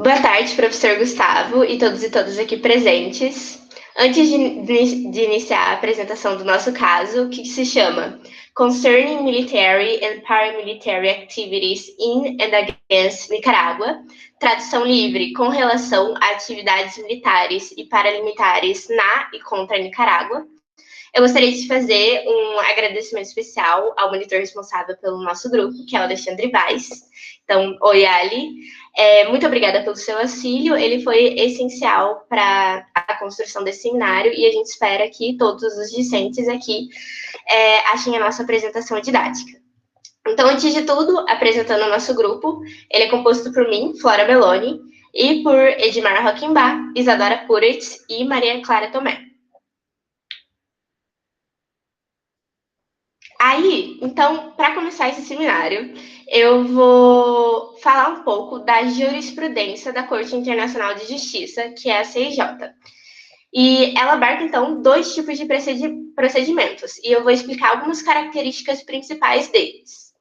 Boa tarde, professor Gustavo e todos e todas aqui presentes. Antes de iniciar a apresentação do nosso caso, que se chama Concerning Military and Paramilitary Activities in and Against Nicaragua, tradução livre com relação a atividades militares e paramilitares na e contra Nicarágua, eu gostaria de fazer um agradecimento especial ao monitor responsável pelo nosso grupo, que é o Alexandre Vaz. Então, oi, Ali. Muito obrigada pelo seu auxílio. Ele foi essencial para a construção desse seminário e a gente espera que todos os discentes aqui achem a nossa apresentação didática. Então, antes de tudo, apresentando o nosso grupo, ele é composto por mim, Flora Meloni, e por Edmar Rockenbach, Isadora Puretz e Maria Clara Tomé. Aí, então, para começar esse seminário, eu vou falar um pouco da jurisprudência da Corte Internacional de Justiça, que é a CIJ. E ela abarca, então, dois tipos de procedimentos, e eu vou explicar algumas características principais deles.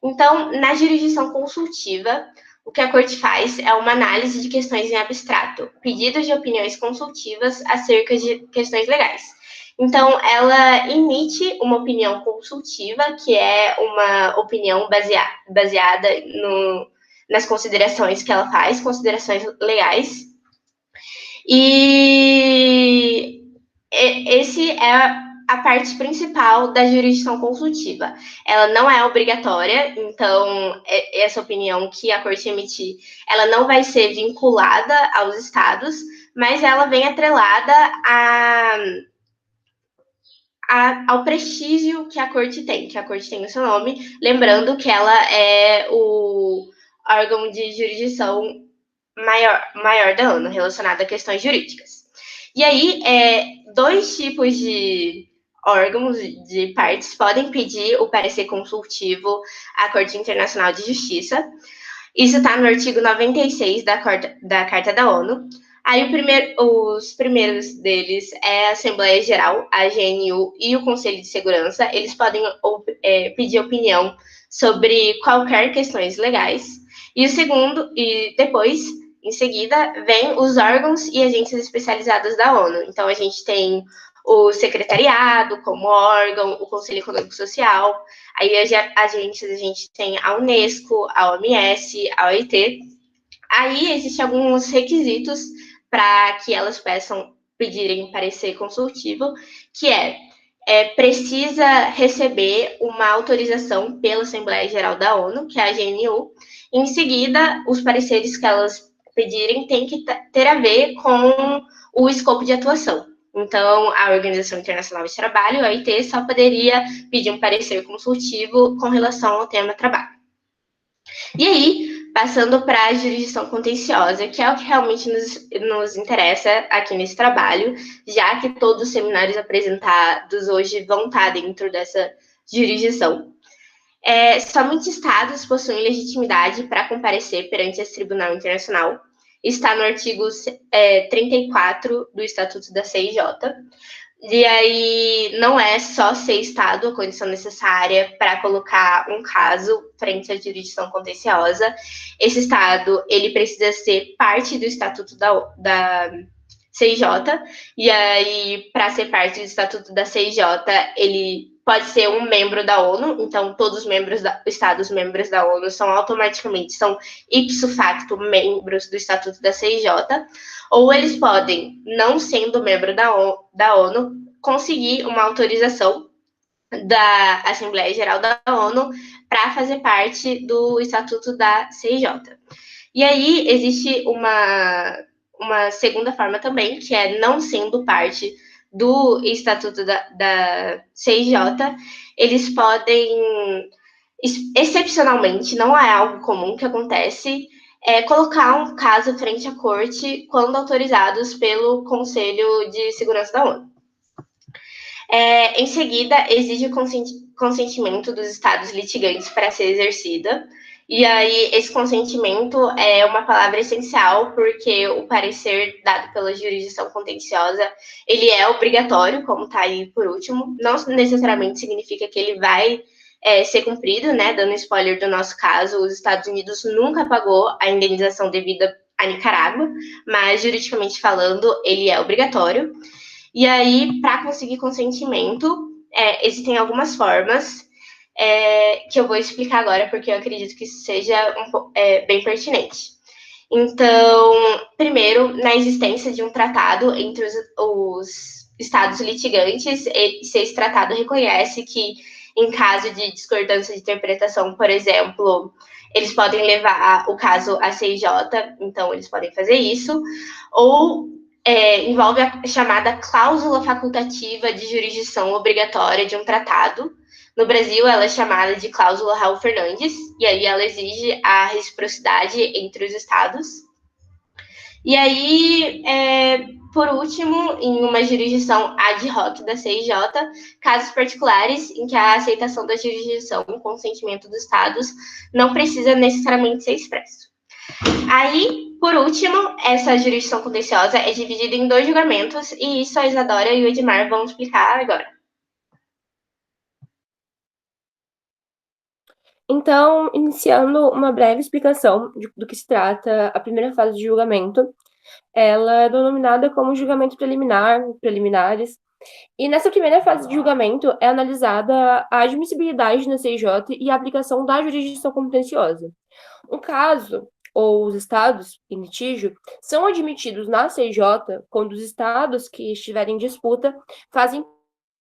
Então, na jurisdição consultiva, o que a Corte faz é uma análise de questões em abstrato, pedidos de opiniões consultivas acerca de questões legais. Então, ela emite uma opinião consultiva, que é uma opinião baseada nas considerações que ela faz, considerações legais. E esse é a parte principal da jurisdição consultiva. Ela não é obrigatória, então essa opinião que a Corte emitir, ela não vai ser vinculada aos estados, mas ela vem atrelada ao prestígio que a Corte tem o seu nome, lembrando que ela é o órgão de jurisdição maior da ONU, relacionado a questões jurídicas. E aí, dois tipos de órgãos, de partes, podem pedir o parecer consultivo à Corte Internacional de Justiça. Isso está no artigo 96 da Carta da ONU. Aí os primeiros deles é a Assembleia Geral, a AGNU e o Conselho de Segurança. Eles podem pedir opinião sobre qualquer questões legais. E o segundo, e depois, em seguida, vem os órgãos e agências especializados da ONU. Então, a gente tem o secretariado como órgão, o Conselho Econômico Social, aí as agências, a gente tem a Unesco, a OMS, a OIT. Aí existem alguns requisitos para que elas pedirem parecer consultivo, que precisa receber uma autorização pela Assembleia Geral da ONU, que é a AGNU. Em seguida, os pareceres que elas pedirem têm que ter a ver com o escopo de atuação. Então, a Organização Internacional de Trabalho, a OIT, só poderia pedir um parecer consultivo com relação ao tema trabalho. E aí, passando para a jurisdição contenciosa, que é o que realmente nos interessa aqui nesse trabalho, já que todos os seminários apresentados hoje vão estar dentro dessa jurisdição. Somente estados possuem legitimidade para comparecer perante esse Tribunal Internacional. Está no artigo 34 do Estatuto da CIJ. E aí, não é só ser Estado a condição necessária para colocar um caso frente à jurisdição contenciosa. Esse Estado, ele precisa ser parte do Estatuto da CIJ, e aí, para ser parte do Estatuto da CIJ, ele pode ser um membro da ONU, então todos os Estados membros da ONU são ipso facto membros do Estatuto da CIJ, ou eles podem, não sendo membro da ONU, conseguir uma autorização da Assembleia Geral da ONU para fazer parte do Estatuto da CIJ. E aí existe uma segunda forma também, que é não sendo parte do Estatuto da CIJ, eles podem, excepcionalmente, não é algo comum que acontece, colocar um caso frente à corte quando autorizados pelo Conselho de Segurança da ONU. Em seguida, exige o consentimento dos estados litigantes para ser exercida. E aí, esse consentimento é uma palavra essencial, porque o parecer dado pela jurisdição contenciosa, ele é obrigatório, como está aí por último. Não necessariamente significa que ele vai ser cumprido, né? Dando spoiler do nosso caso, os Estados Unidos nunca pagou a indenização devida a Nicarágua, mas juridicamente falando, ele é obrigatório. E aí, para conseguir consentimento, existem algumas formas que eu vou explicar agora, porque eu acredito que isso seja bem pertinente. Então, primeiro, na existência de um tratado entre os estados litigantes, se esse tratado reconhece que, em caso de discordância de interpretação, por exemplo, eles podem levar o caso à CIJ, então eles podem fazer isso, ou envolve a chamada cláusula facultativa de jurisdição obrigatória de um tratado. No Brasil, ela é chamada de cláusula Raul Fernandes, e aí ela exige a reciprocidade entre os estados. E aí, por último, em uma jurisdição ad hoc da CIJ, casos particulares em que a aceitação da jurisdição com consentimento dos estados não precisa necessariamente ser expresso. Aí, por último, essa jurisdição contenciosa é dividida em 2 julgamentos, e isso a Isadora e o Edmar vão explicar agora. Então, iniciando uma breve explicação do que se trata a primeira fase de julgamento, ela é denominada como julgamento preliminar, preliminares, e nessa primeira fase de julgamento é analisada a admissibilidade na CIJ e a aplicação da jurisdição contenciosa. Um caso, ou os estados em litígio, são admitidos na CIJ quando os estados que estiverem em disputa fazem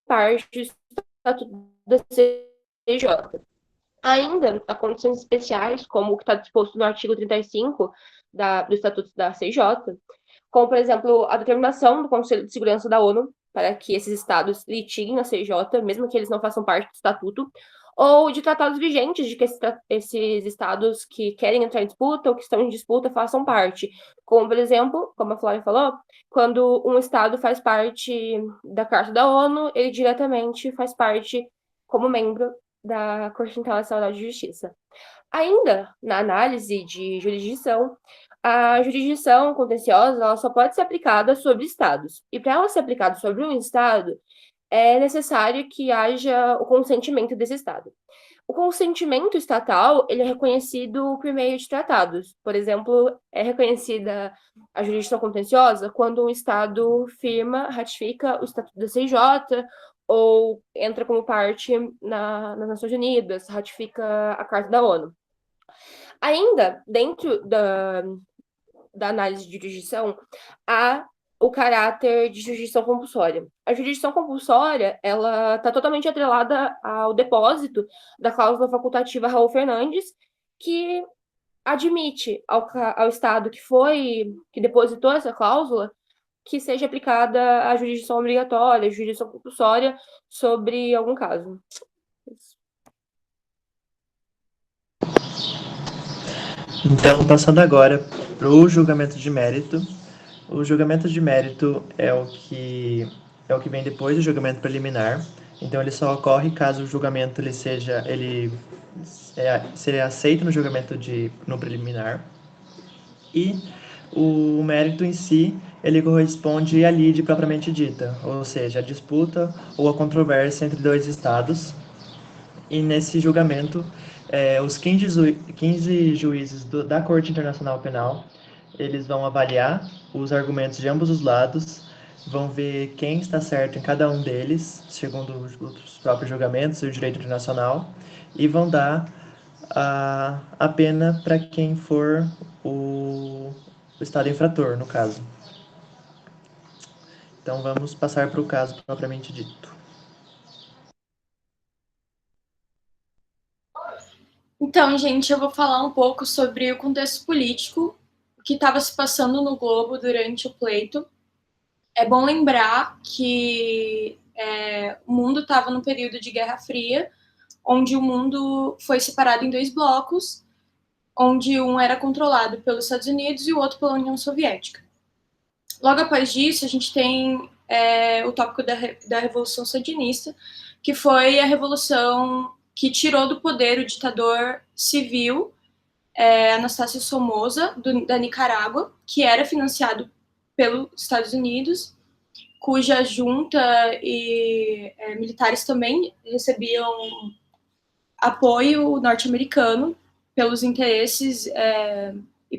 parte do estatuto da CIJ. Ainda há condições especiais, como o que está disposto no artigo 35 do Estatuto da CIJ, como, por exemplo, a determinação do Conselho de Segurança da ONU para que esses estados litiguem na CIJ, mesmo que eles não façam parte do estatuto, ou de tratados vigentes de que esses estados que querem entrar em disputa ou que estão em disputa façam parte. Como, por exemplo, como a Flávia falou, quando um estado faz parte da Carta da ONU, ele diretamente faz parte como membro da Corte Internacional de Justiça. Ainda na análise de jurisdição, a jurisdição contenciosa ela só pode ser aplicada sobre estados. E para ela ser aplicada sobre um estado, é necessário que haja o consentimento desse estado. O consentimento estatal ele é reconhecido por meio de tratados. Por exemplo, é reconhecida a jurisdição contenciosa quando um estado firma, ratifica o Estatuto da CIJ ou entra como parte nas Nações Unidas, ratifica a Carta da ONU. Ainda dentro da análise de jurisdição, há o caráter de jurisdição compulsória. A jurisdição compulsória, ela está totalmente atrelada ao depósito da cláusula facultativa Raul Fernandes, que admite ao Estado que depositou essa cláusula que seja aplicada a jurisdição obrigatória, a jurisdição compulsória sobre algum caso. Então, passando agora para o julgamento de mérito. O julgamento de mérito é o que vem depois do julgamento preliminar. Então, ele só ocorre caso o julgamento seja aceito no julgamento no preliminar. E o mérito em si, ele corresponde à lide propriamente dita, ou seja, a disputa ou a controvérsia entre 2 estados. E nesse julgamento, os 15 juízes da Corte Internacional Penal, eles vão avaliar os argumentos de ambos os lados, vão ver quem está certo em cada um deles, segundo os próprios julgamentos e o direito internacional, e vão dar a pena para quem for o Estado infrator, no caso. Então vamos passar para o caso propriamente dito. Então, gente, eu vou falar um pouco sobre o contexto político que estava se passando no globo durante o pleito. É bom lembrar que o mundo estava num período de Guerra Fria, onde o mundo foi separado em 2 blocos, onde um era controlado pelos Estados Unidos e o outro pela União Soviética. Logo após disso, a gente tem o tópico da Revolução Sandinista, que foi a revolução que tirou do poder o ditador civil Anastácio Somoza, da Nicarágua, que era financiado pelos Estados Unidos, cuja junta e militares também recebiam apoio norte-americano pelos interesses e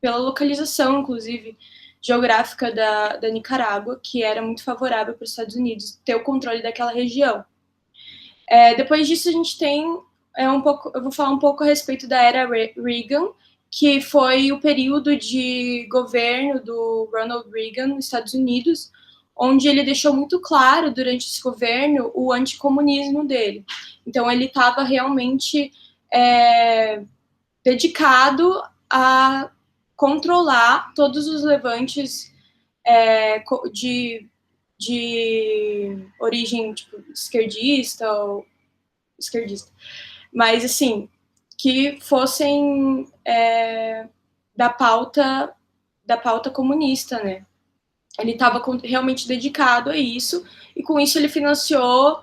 pela localização, inclusive, geográfica da Nicarágua, que era muito favorável para os Estados Unidos ter o controle daquela região. Depois disso, a gente tem eu vou falar um pouco a respeito da era Reagan, que foi o período de governo do Ronald Reagan nos Estados Unidos, onde ele deixou muito claro durante esse governo o anticomunismo dele. Então, ele estava realmente dedicado a controlar todos os levantes de origem tipo, esquerdista, mas assim, que fossem da pauta comunista, né? Ele estava realmente dedicado a isso, e com isso ele financiou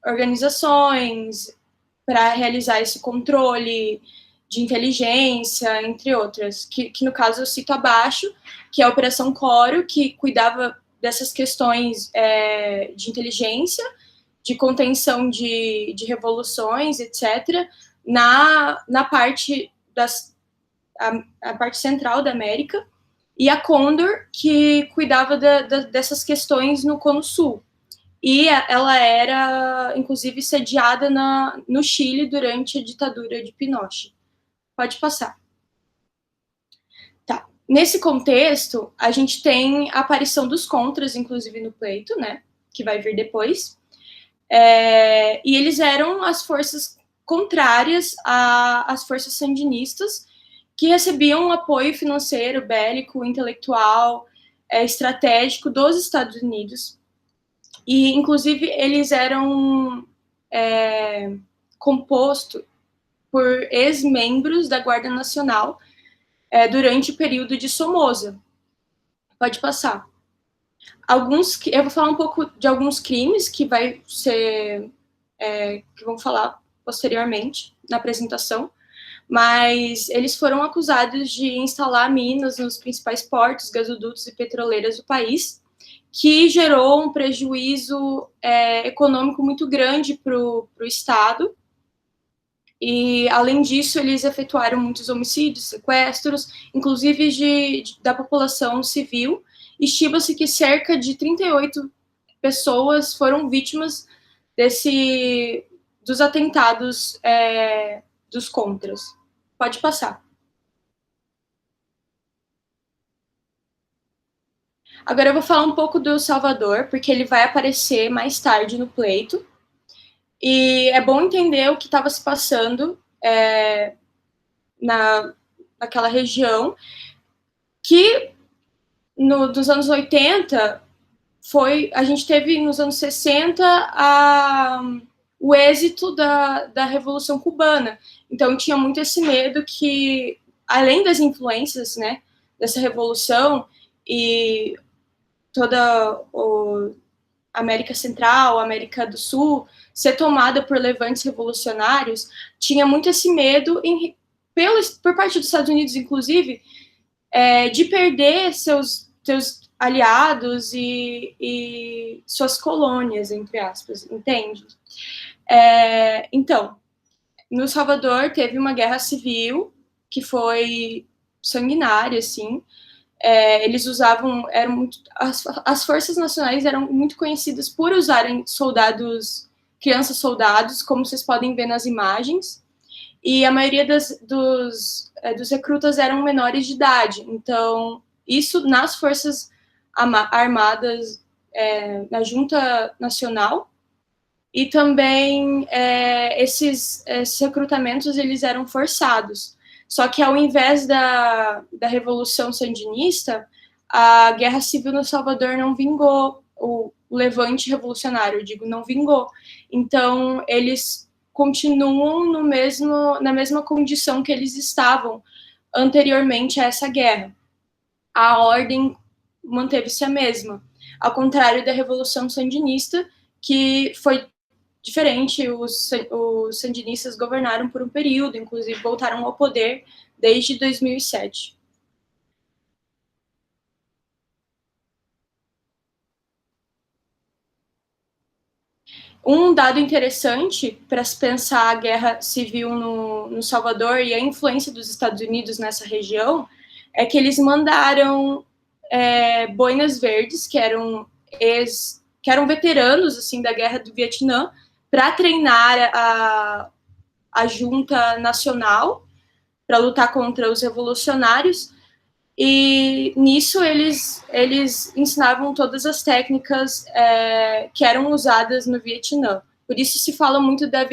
organizações para realizar esse controle de inteligência, entre outras, que no caso eu cito abaixo, que é a Operação Coro, que cuidava dessas questões de inteligência, de contenção de revoluções, etc., na parte a parte central da América, e a Condor, que cuidava dessas questões no Cono Sul. E ela era, inclusive, sediada no Chile durante a ditadura de Pinochet. Pode passar. Tá. Nesse contexto, a gente tem a aparição dos contras, inclusive, no pleito, né? Que vai vir depois. E eles eram as forças contrárias às forças sandinistas, que recebiam um apoio financeiro, bélico, intelectual, estratégico dos Estados Unidos. E, inclusive, eles eram compostos por ex-membros da Guarda Nacional durante o período de Somoza. Pode passar. Eu vou falar um pouco de alguns crimes que que vão falar posteriormente na apresentação, mas eles foram acusados de instalar minas nos principais portos, gasodutos e petroleiras do país, que gerou um prejuízo econômico muito grande para o Estado. E, além disso, eles efetuaram muitos homicídios, sequestros, inclusive da população civil. Estima-se que cerca de 38 pessoas foram vítimas dos atentados dos contras. Pode passar. Agora eu vou falar um pouco do Salvador, porque ele vai aparecer mais tarde no pleito. E é bom entender o que estava se passando naquela região, que nos anos 80, a gente teve nos anos 60 o êxito da Revolução Cubana. Então tinha muito esse medo que, além das influências, né, dessa revolução e toda a América Central, a América do Sul, ser tomada por levantes revolucionários, tinha muito esse medo, por parte dos Estados Unidos, inclusive, de perder seus aliados e suas colônias, entre aspas, entende? Então, no Salvador teve uma guerra civil que foi sanguinária, assim. Eles usavam, as forças nacionais eram muito conhecidas por usarem crianças soldados, como vocês podem ver nas imagens, e a maioria dos recrutas eram menores de idade. Então, isso nas forças armadas, na Junta Nacional, e também esses recrutamentos eles eram forçados. Só que, ao invés da Revolução Sandinista, a Guerra Civil no Salvador não vingou, o levante revolucionário, eu digo, não vingou. Então, eles continuam na mesma condição que eles estavam anteriormente a essa guerra. A ordem manteve-se a mesma, ao contrário da Revolução Sandinista, que foi diferente. Os sandinistas governaram por um período, inclusive voltaram ao poder desde 2007. Um dado interessante para se pensar a guerra civil no Salvador e a influência dos Estados Unidos nessa região é que eles mandaram boinas verdes, que eram veteranos assim da guerra do Vietnã, para treinar a junta nacional para lutar contra os revolucionários. E nisso eles ensinavam todas as técnicas que eram usadas no Vietnã. Por isso se fala muito da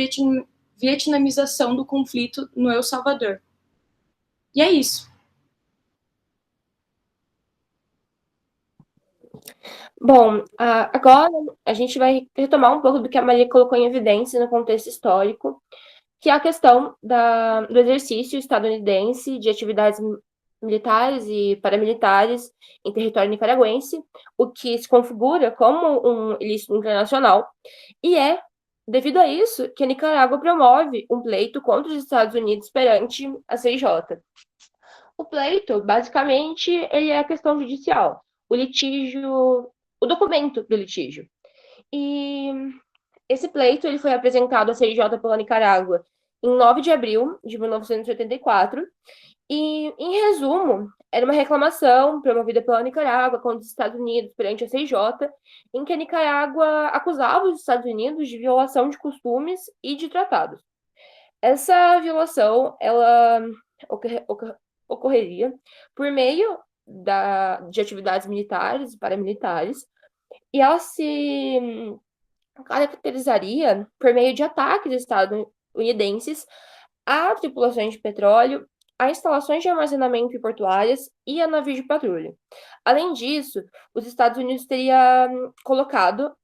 vietnamização do conflito no El Salvador. E é isso. Bom, agora a gente vai retomar um pouco do que a Maria colocou em evidência no contexto histórico, que é a questão do exercício estadunidense de atividades militares e paramilitares em território nicaragüense, o que se configura como um ilícito internacional, e é devido a isso que a Nicarágua promove um pleito contra os Estados Unidos perante a CIJ. O pleito, basicamente, ele é a questão judicial, o litígio, o documento do litígio. E esse pleito ele foi apresentado à CIJ pela Nicarágua em 9 de abril de 1984, e, em resumo, era uma reclamação promovida pela Nicarágua contra os Estados Unidos perante a CIJ, em que a Nicarágua acusava os Estados Unidos de violação de costumes e de tratados. Essa violação, ela ocorreria por meio de atividades militares e paramilitares, e ela se caracterizaria por meio de ataques estadunidenses a tripulações de petróleo, a instalações de armazenamento e portuárias e a navios de patrulha. Além disso, os Estados Unidos teriam colocado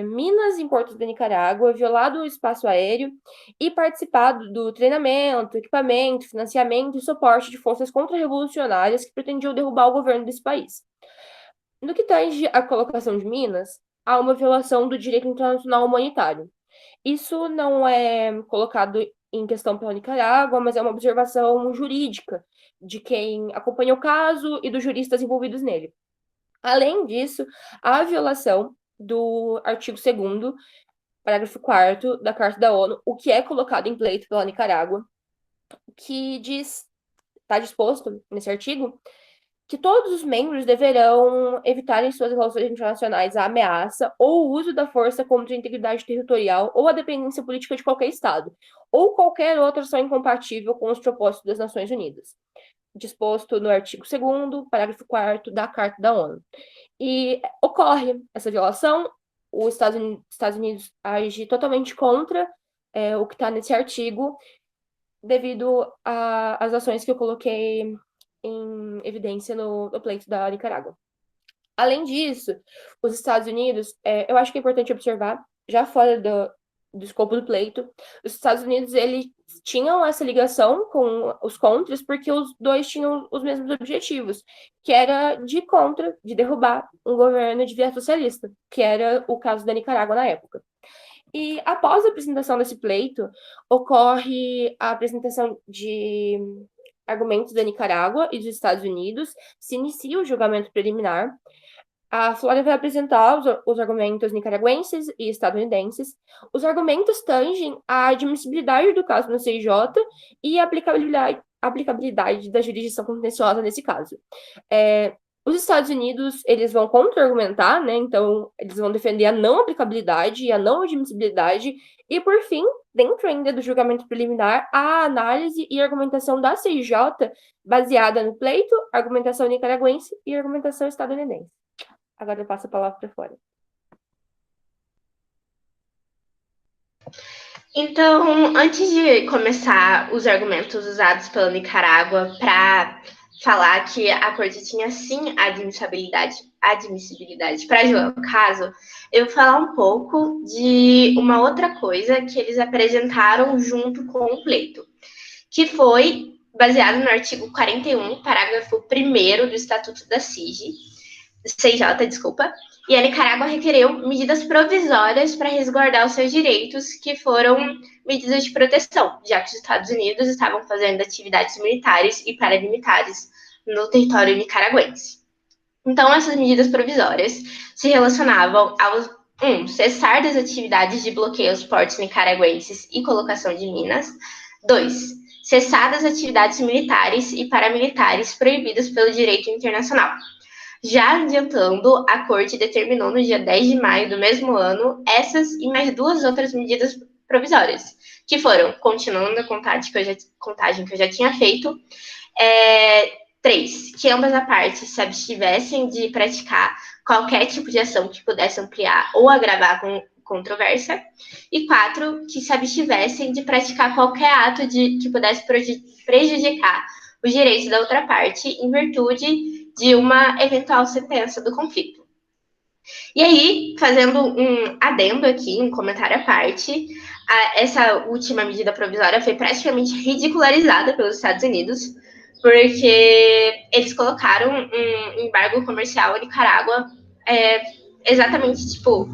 minas em portos da Nicarágua, violado o espaço aéreo e participado do treinamento, equipamento, financiamento e suporte de forças contra-revolucionárias que pretendiam derrubar o governo desse país. No que tange à colocação de minas, há uma violação do direito internacional humanitário. Isso não é colocado em questão pela Nicarágua, mas é uma observação jurídica de quem acompanha o caso e dos juristas envolvidos nele. Além disso, há a violação do artigo 2º, parágrafo 4º da Carta da ONU, o que é colocado em pleito pela Nicarágua, que está disposto nesse artigo que todos os membros deverão evitar em suas relações internacionais a ameaça ou o uso da força contra a integridade territorial ou a dependência política de qualquer Estado, ou qualquer outra ação incompatível com os propósitos das Nações Unidas, disposto no artigo 2º, parágrafo 4º da Carta da ONU. E ocorre essa violação, os Estados Unidos agem totalmente contra o que está nesse artigo, devido às ações que eu coloquei em evidência no pleito da Nicarágua. Além disso, os Estados Unidos, eu acho que é importante observar, já fora do escopo do pleito, os Estados Unidos eles tinham essa ligação com os contras porque os dois tinham os mesmos objetivos, que era de derrubar um governo de viés socialista, que era o caso da Nicarágua na época. E após a apresentação desse pleito, ocorre a apresentação de argumentos da Nicarágua e dos Estados Unidos, se inicia o julgamento preliminar. A Flora vai apresentar os argumentos nicaragüenses e estadunidenses. Os argumentos tangem a admissibilidade do caso no CIJ e a aplicabilidade da jurisdição contenciosa nesse caso. Os Estados Unidos, eles vão contra-argumentar, né? Então, eles vão defender a não aplicabilidade e a não admissibilidade. E, por fim, dentro ainda do julgamento preliminar, a análise e argumentação da CIJ baseada no pleito, argumentação nicaragüense e argumentação estadunidense. Agora eu passo a palavra para fora. Então, antes de começar os argumentos usados pela Nicarágua para falar que a corte tinha sim admissibilidade para julgar o caso, eu vou falar um pouco de uma outra coisa que eles apresentaram junto com o pleito, que foi baseado no artigo 41, parágrafo 1º do Estatuto da CIJ, e a Nicarágua requereu medidas provisórias para resguardar os seus direitos, que foram medidas de proteção, já que os Estados Unidos estavam fazendo atividades militares e paramilitares no território nicaragüense. Então, essas medidas provisórias se relacionavam Cessar das atividades de bloqueio aos portos nicaragüenses e colocação de minas. 2. Cessar das atividades militares e paramilitares proibidas pelo direito internacional. Já adiantando, a Corte determinou no dia 10 de maio do mesmo ano essas e mais 2 outras medidas provisórias, que foram, continuando a contagem que eu já tinha feito, 3. Que ambas as partes se abstivessem de praticar qualquer tipo de ação que pudesse ampliar ou agravar a controvérsia. E 4. Que se abstivessem de praticar qualquer ato que pudesse prejudicar os direitos da outra parte em virtude de uma eventual sentença do conflito. E aí, fazendo um adendo aqui, um comentário à parte, essa última medida provisória foi praticamente ridicularizada pelos Estados Unidos, porque eles colocaram um embargo comercial à Nicarágua exatamente, tipo,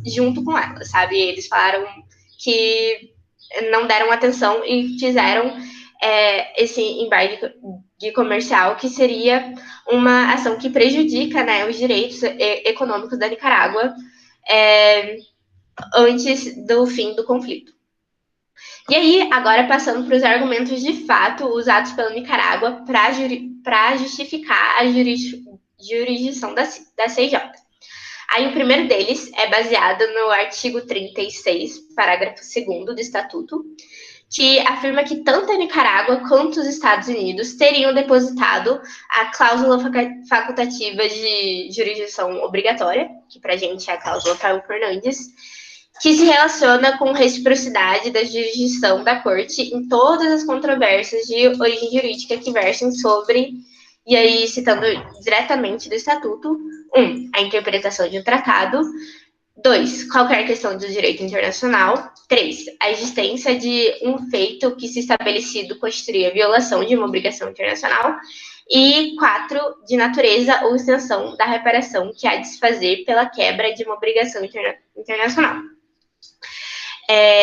junto com ela, sabe? Eles falaram que não deram atenção e fizeram esse embargo comercial, que seria uma ação que prejudica, né, os direitos econômicos da Nicarágua antes do fim do conflito. E aí, agora passando para os argumentos de fato usados pela Nicarágua para justificar a jurisdição da CIJ. Aí o primeiro deles é baseado no artigo 36, parágrafo 2º do Estatuto, que afirma que tanto a Nicarágua quanto os Estados Unidos teriam depositado a cláusula facultativa de jurisdição obrigatória, que para a gente é a cláusula Caio Fernandes, que se relaciona com reciprocidade da jurisdição da Corte em todas as controvérsias de origem jurídica que versem sobre, e aí citando diretamente do Estatuto, 1. A interpretação de um tratado. 2. Qualquer questão do direito internacional. 3. A existência de um feito que, se estabelecido, constituiria violação de uma obrigação internacional. E 4. De natureza ou extensão da reparação que há de se fazer pela quebra de uma obrigação internacional.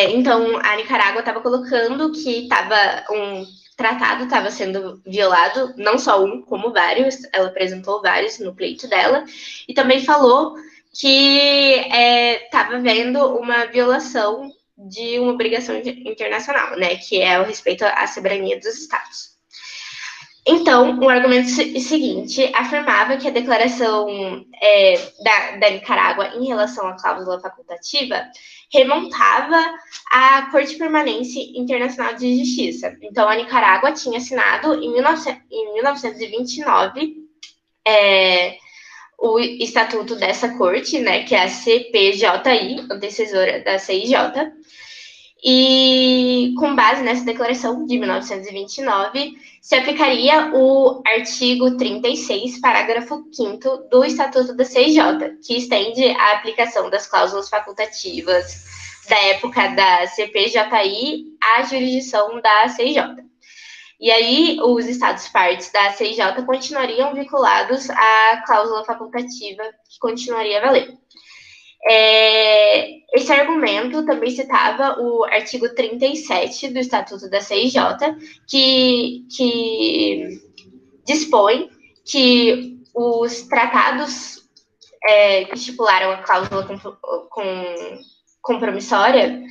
Então, a Nicarágua estava colocando que um tratado estava sendo violado, não só um, como vários. Ela apresentou vários no pleito dela. E também falou que estava havendo uma violação de uma obrigação internacional, né, que é o respeito à soberania dos Estados. Então, o argumento seguinte afirmava que a declaração da Nicarágua em relação à cláusula facultativa remontava à Corte Permanente Internacional de Justiça. Então, a Nicarágua tinha assinado em 1929 o estatuto dessa corte, né, que é a CPJI, antecessora da CIJ, e com base nessa declaração de 1929, se aplicaria o artigo 36, parágrafo 5º do Estatuto da CIJ, que estende a aplicação das cláusulas facultativas da época da CPJI à jurisdição da CIJ. E aí, os Estados partes da CIJ continuariam vinculados à cláusula facultativa, que continuaria a valer. Esse argumento também citava o artigo 37 do Estatuto da CIJ, que dispõe que os tratados que estipularam a cláusula compromissória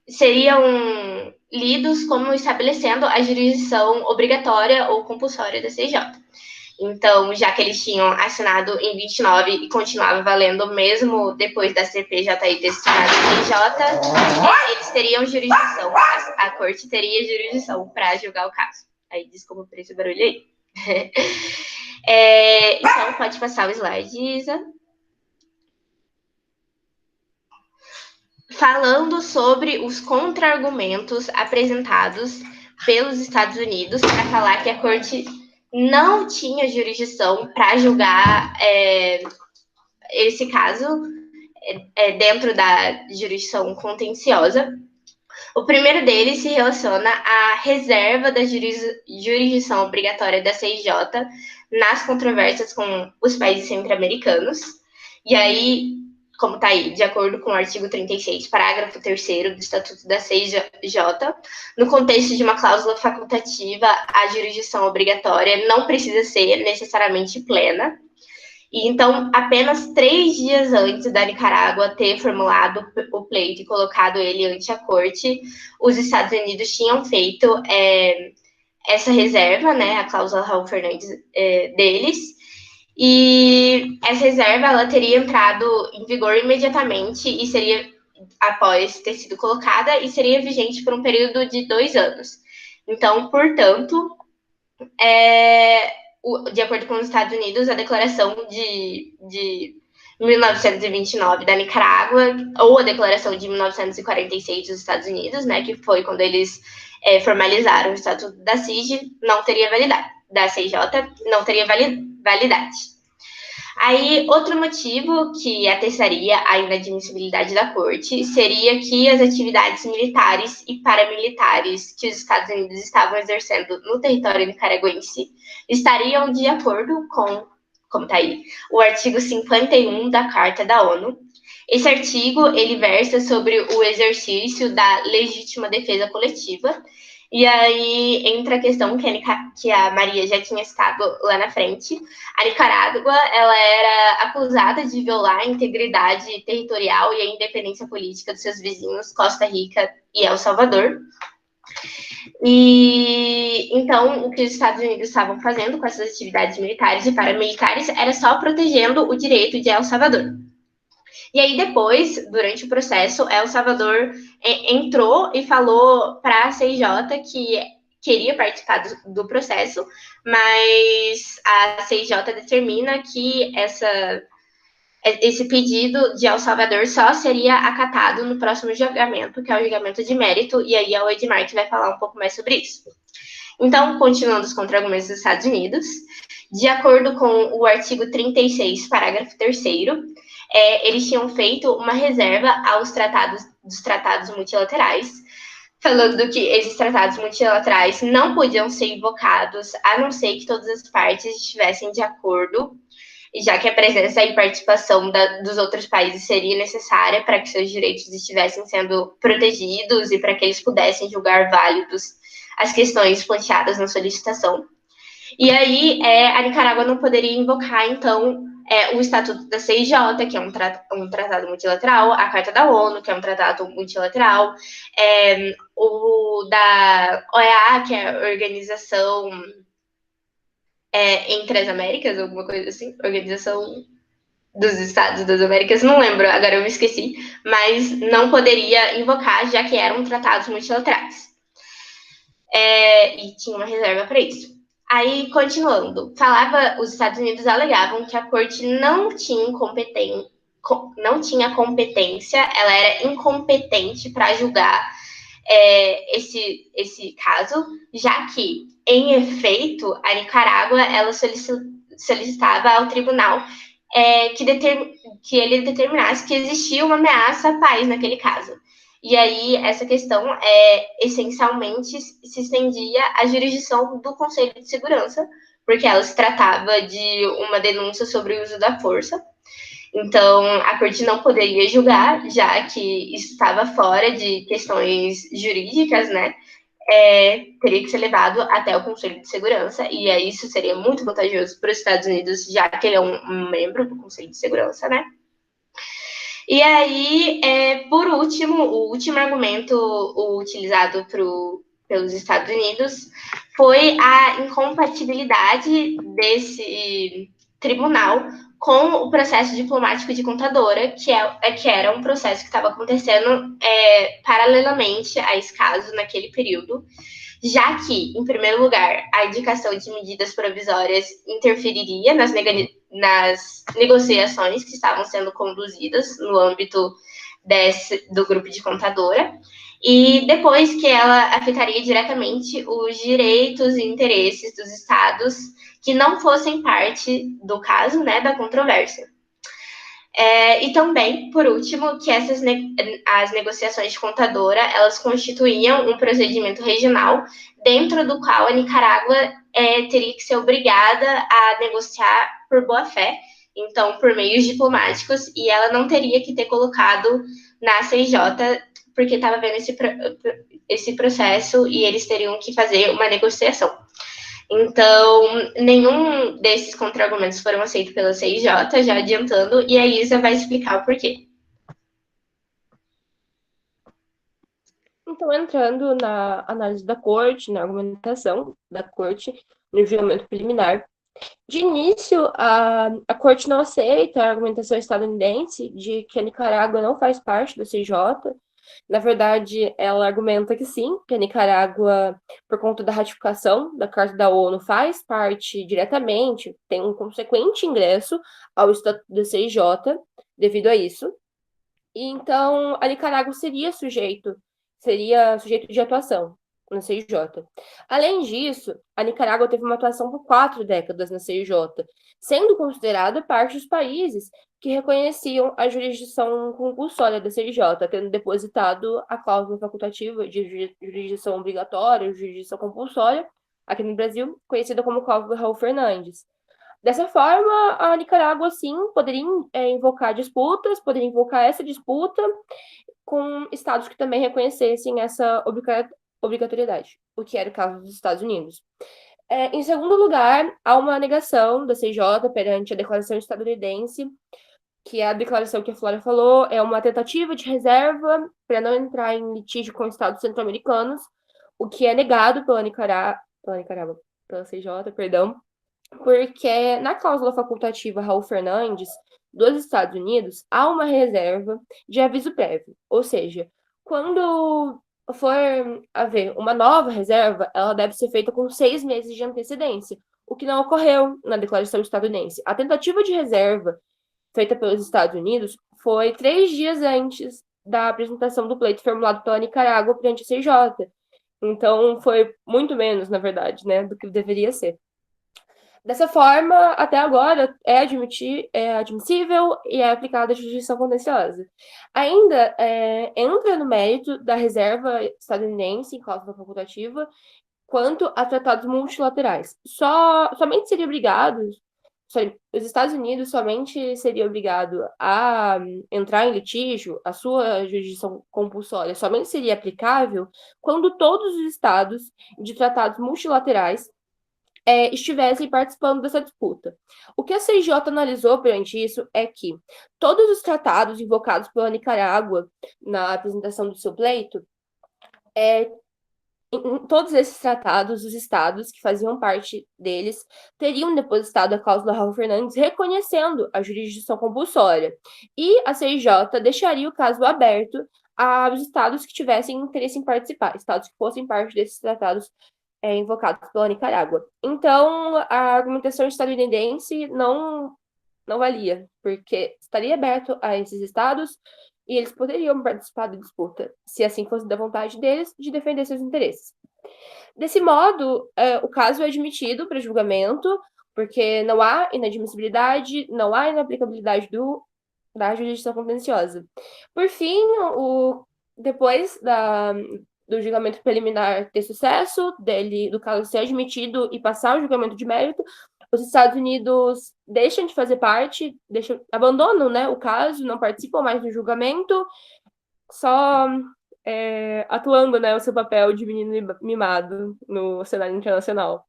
seriam lidos como estabelecendo a jurisdição obrigatória ou compulsória da CIJ. Então, já que eles tinham assinado em 29 e continuava valendo mesmo depois da CPJI ter assinado em CIJ, eles teriam jurisdição, a corte teria jurisdição para julgar o caso. Aí, desculpa por esse barulho aí. Então, pode passar o slide, Isa. Falando sobre os contra-argumentos apresentados pelos Estados Unidos para falar que a corte não tinha jurisdição para julgar esse caso dentro da jurisdição contenciosa. O primeiro deles se relaciona à reserva da jurisdição obrigatória da CIJ nas controvérsias com os países centro-americanos. E aí, como está aí, de acordo com o artigo 36, parágrafo 3º do Estatuto da CIJ, no contexto de uma cláusula facultativa, a jurisdição obrigatória não precisa ser necessariamente plena. E então, apenas 3 dias antes da Nicarágua ter formulado o pleito e colocado ele ante a corte, os Estados Unidos tinham feito essa reserva, né, a cláusula Raul Fernandes deles, e essa reserva ela teria entrado em vigor imediatamente e seria, após ter sido colocada, e seria vigente por um período de 2 anos. Então, portanto, de acordo com os Estados Unidos, a declaração de 1929 da Nicarágua, ou a declaração de 1946 dos Estados Unidos, né, que foi quando eles formalizaram o Estatuto da CIJ, não teria validade, da CIJ não teria validade. Aí, outro motivo que atestaria a inadmissibilidade da corte seria que as atividades militares e paramilitares que os Estados Unidos estavam exercendo no território nicaragüense estariam de acordo com, como está aí, o artigo 51 da Carta da ONU. Esse artigo, ele versa sobre o exercício da legítima defesa coletiva. E aí entra a questão que a Maria já tinha citado lá na frente. A Nicarágua, ela era acusada de violar a integridade territorial e a independência política dos seus vizinhos, Costa Rica e El Salvador. E então, o que os Estados Unidos estavam fazendo com essas atividades militares e paramilitares era só protegendo o direito de El Salvador. E aí, depois, durante o processo, El Salvador entrou e falou para a CIJ que queria participar do processo, mas a CIJ determina que esse pedido de El Salvador só seria acatado no próximo julgamento, que é o julgamento de mérito, e aí é o Edmar que vai falar um pouco mais sobre isso. Então, continuando os contra-argumentos dos Estados Unidos, de acordo com o artigo 36, parágrafo 3º, eles tinham feito uma reserva dos tratados multilaterais, falando que esses tratados multilaterais não podiam ser invocados, a não ser que todas as partes estivessem de acordo, já que a presença e participação dos outros países seria necessária para que seus direitos estivessem sendo protegidos e para que eles pudessem julgar válidos as questões planteadas na solicitação. E aí, a Nicarágua não poderia invocar, então, o Estatuto da CIJ, que é um tratado multilateral, a Carta da ONU, que é um tratado multilateral, o da OEA, que é a Organização entre as Américas, alguma coisa assim, Organização dos Estados das Américas, não lembro, agora eu me esqueci, mas não poderia invocar, já que eram tratados multilaterais. E tinha uma reserva para isso. Aí, continuando, os Estados Unidos alegavam que a corte não tinha competência, ela era incompetente para julgar esse caso, já que, em efeito, a Nicarágua ela solicitava ao tribunal que ele determinasse que existia uma ameaça à paz naquele caso. E aí, essa questão essencialmente se estendia à jurisdição do Conselho de Segurança, porque ela se tratava de uma denúncia sobre o uso da força. Então, a corte não poderia julgar, já que isso estava fora de questões jurídicas, né? Teria que ser levado até o Conselho de Segurança, e aí isso seria muito vantajoso para os Estados Unidos, já que ele é um membro do Conselho de Segurança, né? E aí, por último, o último argumento utilizado pelos Estados Unidos foi a incompatibilidade desse tribunal com o processo diplomático de contadora, que era um processo que estava acontecendo paralelamente a esse caso naquele período, já que, em primeiro lugar, a indicação de medidas provisórias interferiria nas negociações que estavam sendo conduzidas no âmbito do grupo de contadora, e depois que ela afetaria diretamente os direitos e interesses dos estados que não fossem parte do caso, né, da controvérsia. E também, por último, que as negociações de contadora, elas constituíam um procedimento regional dentro do qual a Nicarágua teria que ser obrigada a negociar por boa-fé, então, por meios diplomáticos, e ela não teria que ter colocado na CIJ, porque estava vendo esse processo e eles teriam que fazer uma negociação. Então, nenhum desses contra-argumentos foram aceitos pela CIJ, já adiantando, e a Isa vai explicar o porquê. Então, entrando na análise da corte, na argumentação da corte, no julgamento preliminar, de início, a corte não aceita a argumentação estadunidense de que a Nicarágua não faz parte da CIJ. Na verdade, ela argumenta que sim, que a Nicarágua, por conta da ratificação da Carta da ONU, faz parte diretamente, tem um consequente ingresso ao Estatuto da CIJ devido a isso. E então, a Nicarágua seria sujeito de atuação na CIJ. Além disso, a Nicarágua teve uma atuação por 4 décadas na CIJ, sendo considerada parte dos países que reconheciam a jurisdição compulsória da CIJ, tendo depositado a cláusula facultativa de jurisdição obrigatória, jurisdição compulsória, aqui no Brasil, conhecida como cláusula Raul Fernandes. Dessa forma, a Nicarágua, sim, poderia invocar disputas, poderia invocar essa disputa com estados que também reconhecessem essa obrigatoriedade, o que era o caso dos Estados Unidos. Em segundo lugar, há uma negação da CIJ perante a declaração estadunidense, que é a declaração que a Flora falou, é uma tentativa de reserva para não entrar em litígio com estados centro-americanos, o que é negado pela CIJ, perdão, porque na cláusula facultativa Raul Fernandes dos Estados Unidos há uma reserva de aviso prévio, ou seja, quando for haver uma nova reserva, ela deve ser feita com 6 meses de antecedência, o que não ocorreu na declaração estadunidense. A tentativa de reserva feita pelos Estados Unidos foi 3 dias antes da apresentação do pleito formulado pela Nicarágua perante a CIJ. Então, foi muito menos, na verdade, né, do que deveria ser. Dessa forma, até agora, é admissível e é aplicada a jurisdição contenciosa. Ainda entra no mérito da reserva estadunidense em cláusula facultativa quanto a tratados multilaterais. Somente seria obrigado, os Estados Unidos somente seria obrigado a entrar em litígio, a sua jurisdição compulsória somente seria aplicável quando todos os estados de tratados multilaterais estivessem participando dessa disputa. O que a CIJ analisou perante isso é que todos os tratados invocados pela Nicarágua na apresentação do seu pleito, em todos esses tratados, os estados que faziam parte deles teriam depositado a cláusula Raul Fernandes reconhecendo a jurisdição compulsória. E a CIJ deixaria o caso aberto aos estados que tivessem interesse em participar, estados que fossem parte desses tratados invocados pela Nicarágua. Então, a argumentação estadunidense não valia, porque estaria aberto a esses estados e eles poderiam participar da disputa, se assim fosse da vontade deles, de defender seus interesses. Desse modo, o caso é admitido para julgamento, porque não há inadmissibilidade, não há inaplicabilidade da jurisdição contenciosa. Por fim, depois do julgamento preliminar ter sucesso, do caso ser admitido e passar o julgamento de mérito, os Estados Unidos deixam de fazer parte, abandonam, né, o caso, não participam mais do julgamento, só atuando, né, o seu papel de menino mimado no cenário internacional.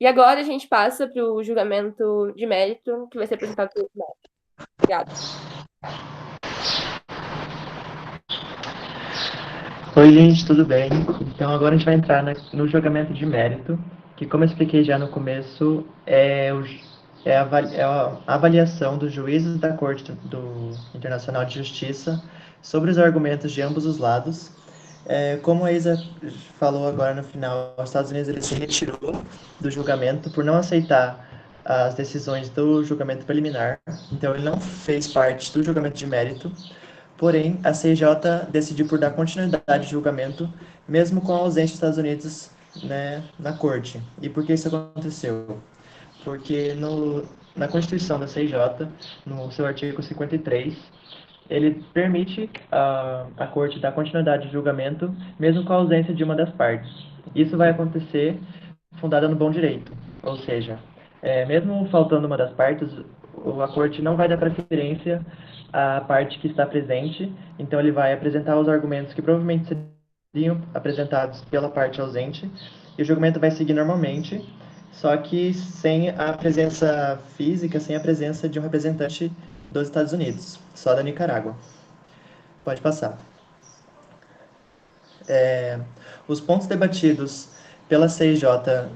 E agora a gente passa para o julgamento de mérito, que vai ser apresentado pelo tribunal. Obrigada. Oi, gente, tudo bem? Então, agora a gente vai entrar no julgamento de mérito, que, como eu expliquei já no começo, é a avaliação dos juízes da Corte Internacional de Justiça sobre os argumentos de ambos os lados. Como a Isa falou agora no final, os Estados Unidos ele se retirou do julgamento por não aceitar as decisões do julgamento preliminar, então ele não fez parte do julgamento de mérito. Porém, a CIJ decidiu por dar continuidade ao julgamento, mesmo com a ausência dos Estados Unidos, né, na corte. E por que isso aconteceu? Porque na Constituição da CIJ, no seu artigo 53, ele permite a corte dar continuidade ao julgamento, mesmo com a ausência de uma das partes. Isso vai acontecer fundada no bom direito, ou seja, mesmo faltando uma das partes, a corte não vai dar preferência à parte que está presente, então ele vai apresentar os argumentos que provavelmente seriam apresentados pela parte ausente, e o julgamento vai seguir normalmente, só que sem a presença física, sem a presença de um representante dos Estados Unidos, só da Nicarágua. Pode passar. Os pontos debatidos pela CIJ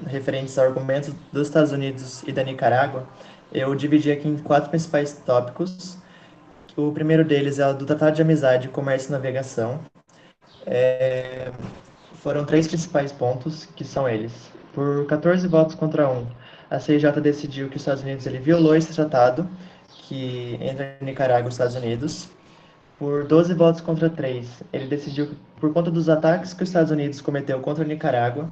referentes a argumentos dos Estados Unidos e da Nicarágua, eu dividi aqui em 4 principais tópicos. O primeiro deles é o do Tratado de Amizade, Comércio e Navegação. Foram 3 principais pontos, que são eles. Por 14 votos contra 1, a CIJ decidiu que os Estados Unidos ele violou esse tratado, que entre a Nicarágua e os Estados Unidos. Por 12 votos contra 3, ele decidiu que, por conta dos ataques que os Estados Unidos cometeu contra a Nicarágua,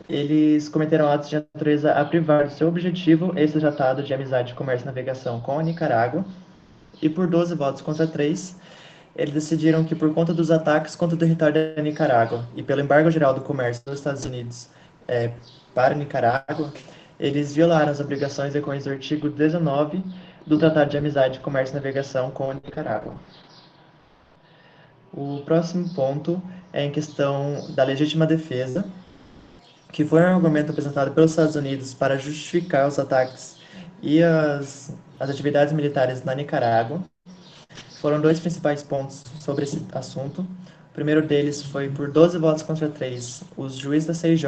eles cometeram atos de natureza a privar do seu objetivo esse tratado de amizade, comércio e navegação com a Nicarágua. E por 12 votos contra 3, eles decidiram que, por conta dos ataques contra o território da Nicarágua e pelo embargo geral do comércio dos Estados Unidos para a Nicarágua, eles violaram as obrigações decorrentes do artigo 19 do Tratado de Amizade, Comércio e Navegação com a Nicarágua. O próximo ponto é em questão da legítima defesa, que foi um argumento apresentado pelos Estados Unidos para justificar os ataques e as atividades militares na Nicarágua. Foram 2 principais pontos sobre esse assunto. O primeiro deles foi por 12 votos contra 3. Os juízes da CIJ,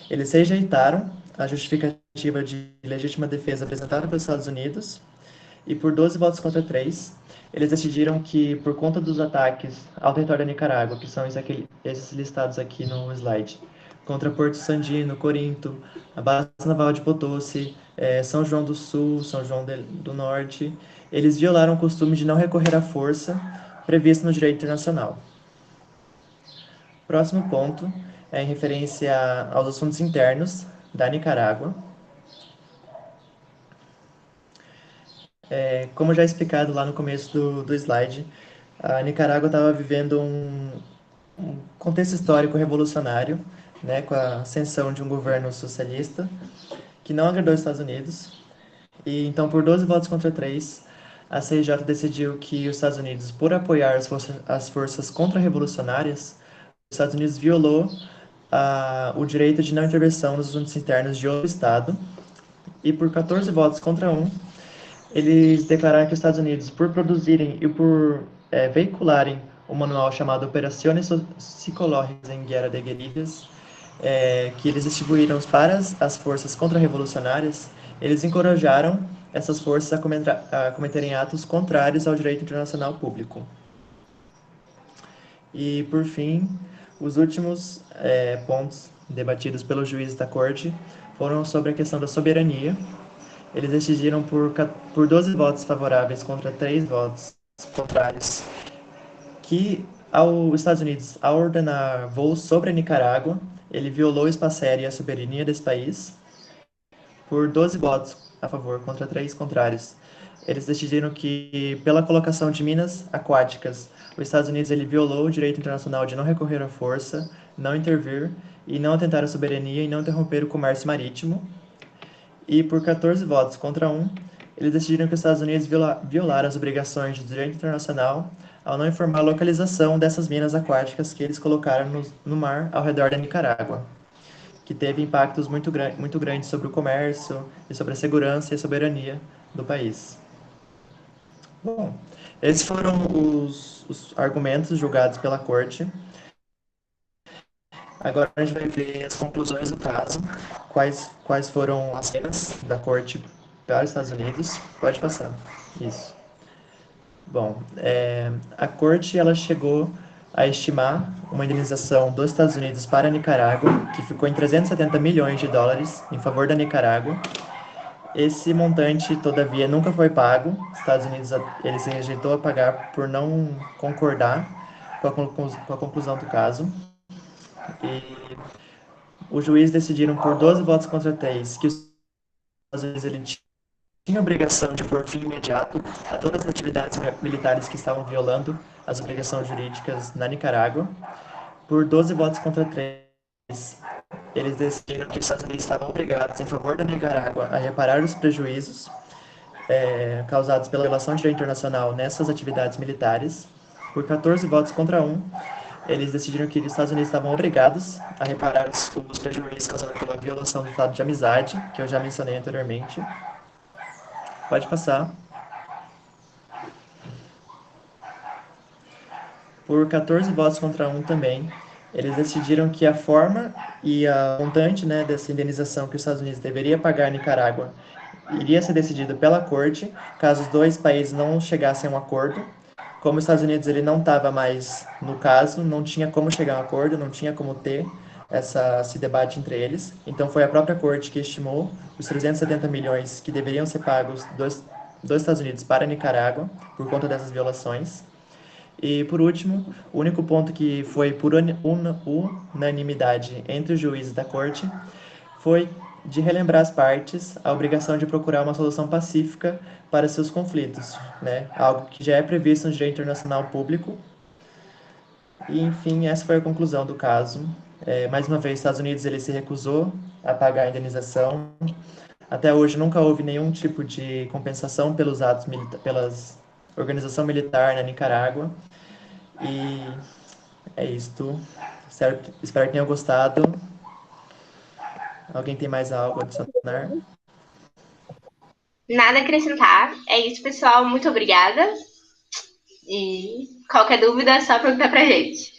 eles rejeitaram a justificativa de legítima defesa apresentada pelos Estados Unidos. E por 12 votos contra 3, eles decidiram que, por conta dos ataques ao território da Nicarágua, que são esses listados aqui no slide, contra Porto Sandino, Corinto, a Base Naval de Potosí, São João do Sul, São João do Norte, eles violaram o costume de não recorrer à força previsto no direito internacional. Próximo ponto é em referência aos assuntos internos da Nicarágua. Como já explicado lá no começo do slide, a Nicarágua estava vivendo um contexto histórico revolucionário, né, com a ascensão de um governo socialista que não agradou os Estados Unidos. E então, por 12 votos contra 3, a CIJ decidiu que os Estados Unidos, por apoiar as forças contra-revolucionárias, os Estados Unidos violou o direito de não intervenção nos assuntos internos de outro Estado. E por 14 votos contra 1, eles declararam que os Estados Unidos, por produzirem e por veicularem um manual chamado Operaciones Psicológicas em Guerra de Guerrillas, que eles distribuíram para as forças contra-revolucionárias, eles encorajaram essas forças a cometerem atos contrários ao direito internacional público. E, por fim, os últimos pontos debatidos pelos juízes da corte foram sobre a questão da soberania. Eles decidiram por 12 votos favoráveis contra 3 votos contrários que os Estados Unidos, ao ordenar voos sobre a Nicarágua, ele violou o espaço aéreo e a soberania desse país. Por 12 votos a favor contra 3 contrários, eles decidiram que, pela colocação de minas aquáticas, os Estados Unidos ele violou o direito internacional de não recorrer à força, não intervir e não atentar à soberania e não interromper o comércio marítimo. E por 14 votos contra 1, eles decidiram que os Estados Unidos violaram as obrigações do direito internacional ao não informar a localização dessas minas aquáticas que eles colocaram no mar ao redor da Nicarágua, que teve impactos muito grandes sobre o comércio e sobre a segurança e a soberania do país. Bom, esses foram os argumentos julgados pela corte. Agora a gente vai ver as conclusões do caso, quais foram as penas da corte para os Estados Unidos. Pode passar. Isso. Bom, a corte ela chegou a estimar uma indenização dos Estados Unidos para a Nicarágua, que ficou em 370 milhões de dólares em favor da Nicarágua. Esse montante, todavia, nunca foi pago. Os Estados Unidos ele se rejeitou a pagar por não concordar com a conclusão do caso. E os juízes decidiram por 12 votos contra 3 que os Estados Unidos ele tinha a obrigação de pôr fim imediato a todas as atividades militares que estavam violando as obrigações jurídicas na Nicarágua. Por 12 votos contra 3, eles decidiram que os Estados Unidos estavam obrigados, em favor da Nicarágua, a reparar os prejuízos causados pela violação de direito internacional nessas atividades militares. Por 14 votos contra 1, eles decidiram que os Estados Unidos estavam obrigados a reparar os prejuízos causados pela violação do Tratado de Amizade, que eu já mencionei anteriormente. Pode passar. Por 14 votos contra 1 também, eles decidiram que a forma e a montante, né, dessa indenização que os Estados Unidos deveria pagar à Nicarágua iria ser decidido pela corte, caso os dois países não chegassem a um acordo. Como os Estados Unidos ele não estava mais no caso, não tinha como chegar a um acordo, não tinha como ter esse debate entre eles. Então foi a própria corte que estimou os 370 milhões que deveriam ser pagos dos Estados Unidos para a Nicarágua por conta dessas violações. E, por último, o único ponto que foi por unanimidade entre os juízes da corte foi de relembrar às partes a obrigação de procurar uma solução pacífica para seus conflitos, né? Algo que já é previsto no direito internacional público. E, enfim, essa foi a conclusão do caso. Mais uma vez, os Estados Unidos ele se recusou a pagar a indenização. Até hoje nunca houve nenhum tipo de compensação pelos atos pelas organização militar na Nicarágua. E é isto. Espero que tenham gostado. Alguém tem mais algo a adicionar? Nada a acrescentar. É isso, pessoal. Muito obrigada. E qualquer dúvida é só perguntar pra gente.